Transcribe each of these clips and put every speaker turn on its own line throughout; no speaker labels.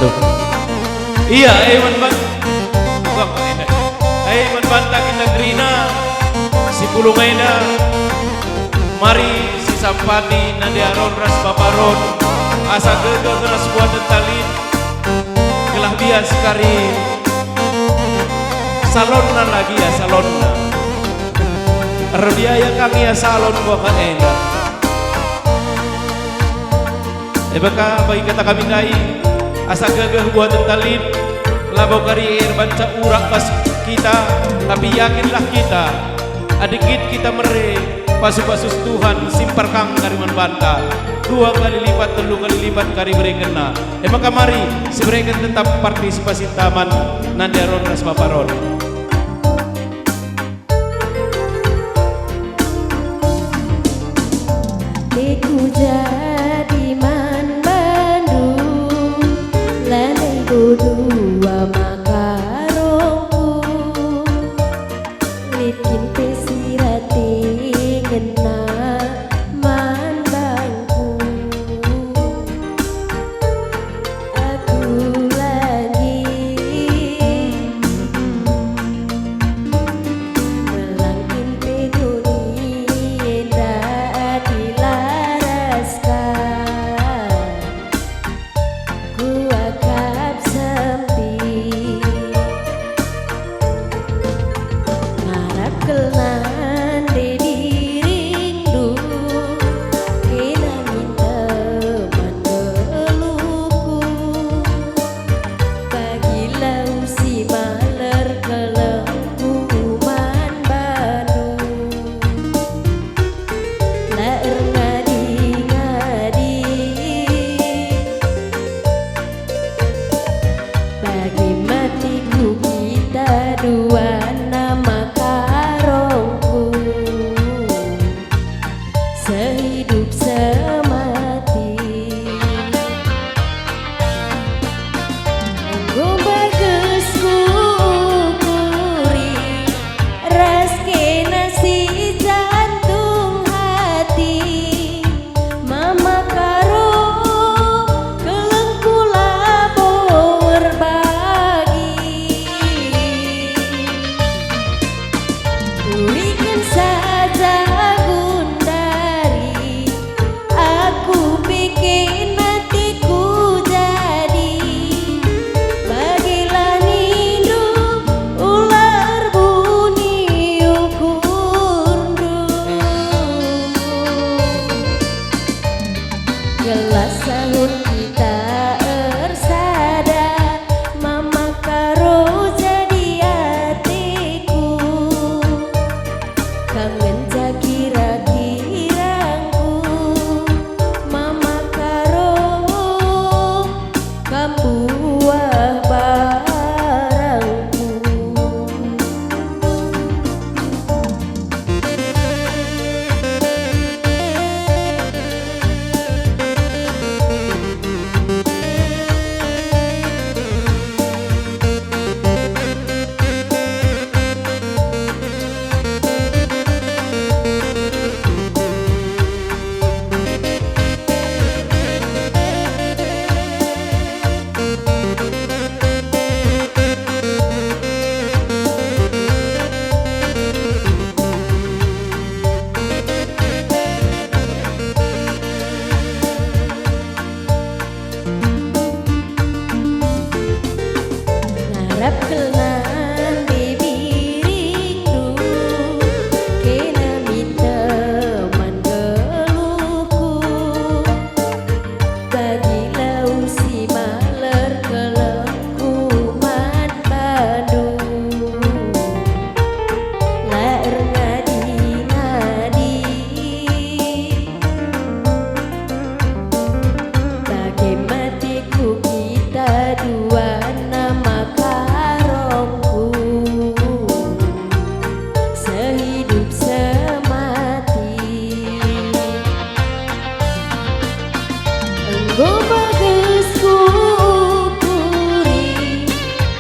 Waduh. Iya, banta kita gerina si pulungaina mari si sampati nandiaron ras paparon asa gege kena sebuah dentalin gelah bias kari salonna lagi ya salonna erbiaya kami ya salon gua kaena baka bagi kata kami dai asa gege buat dentalin labau kari banca urak pas kita, tapi yakinlah kita adikit kita mere pasus-pasus Tuhan simparkang kariman banta 2 kali lipat 3 kali lipat kari berekena maka mari si mereka tetap partisipasi taman nandiaron ras paparon
Iku jadi man Bandung lanai dua bikin pesirate ngena mandangku aku lagi melangkin peduli enda dilaraskan ku akap sempit kelan di rindu kena minta mandeluku bagilah si maler kelengkuman Bandung laer ngadi-ngadi bagi matiku kita dua nama sehidup semati engkau bagus kukuri ras kena si jantung hati mama karo kelengkula berbagi berikan saja gelas sahur kita ersada mama karo jadi hatiku kangen kira-kirangku mama karo kambuah barangku harap kelan baby rindu kena minta mandeluku bagilah usi maler kelengkuman Bandung laer ngadi-ngadi bagi matiku kita dua nama sehidup semati engkau bagus kukuri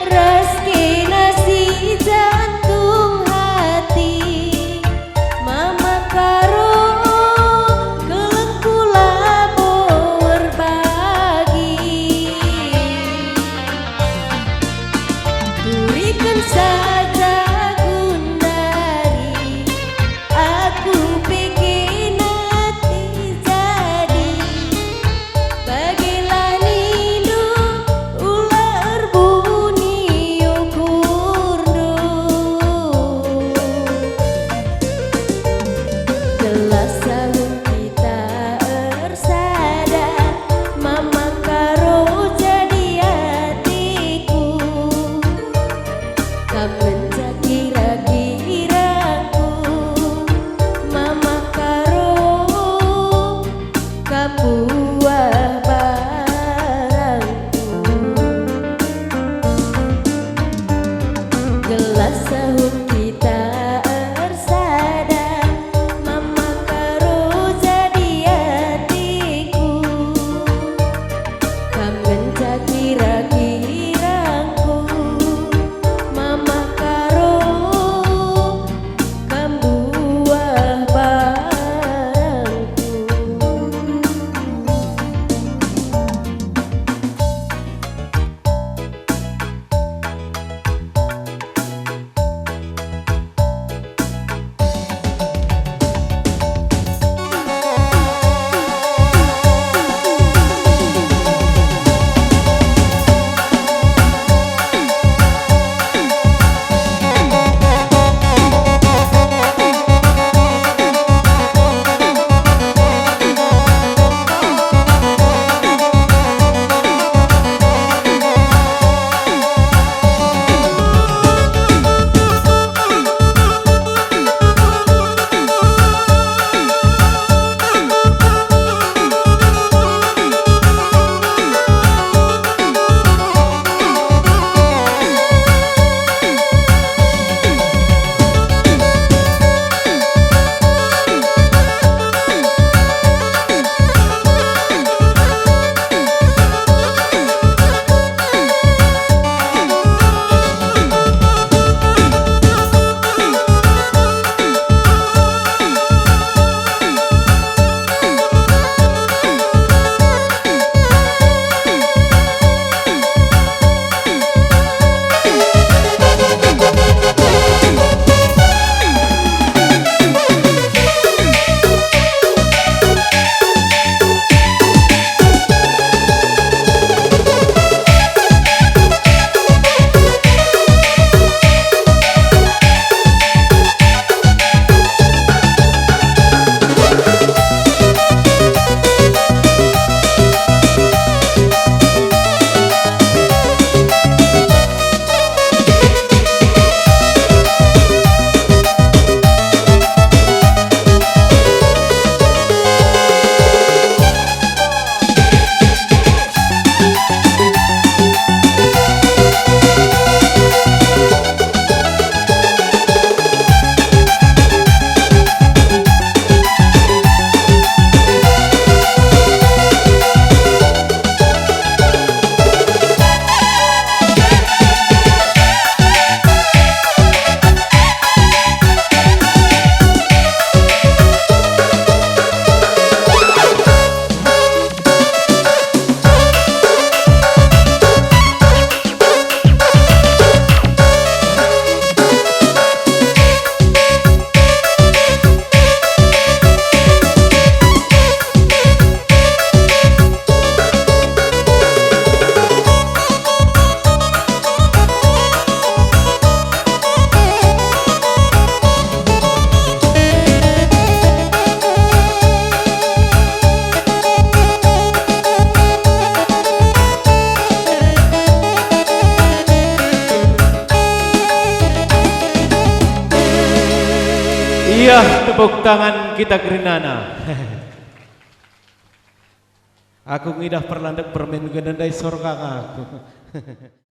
ras kena si jantung hati mama karo kelengkula berbagi membuah barangku. Gelas sahur kita ersada, mama karo jadi hatiku. Kam genca kira-kiraku, mama karo kam buah barangku.
Iya, tepuk tangan kita Gerinana. Aku ngidah perlandak bermain gendandai sorga aku.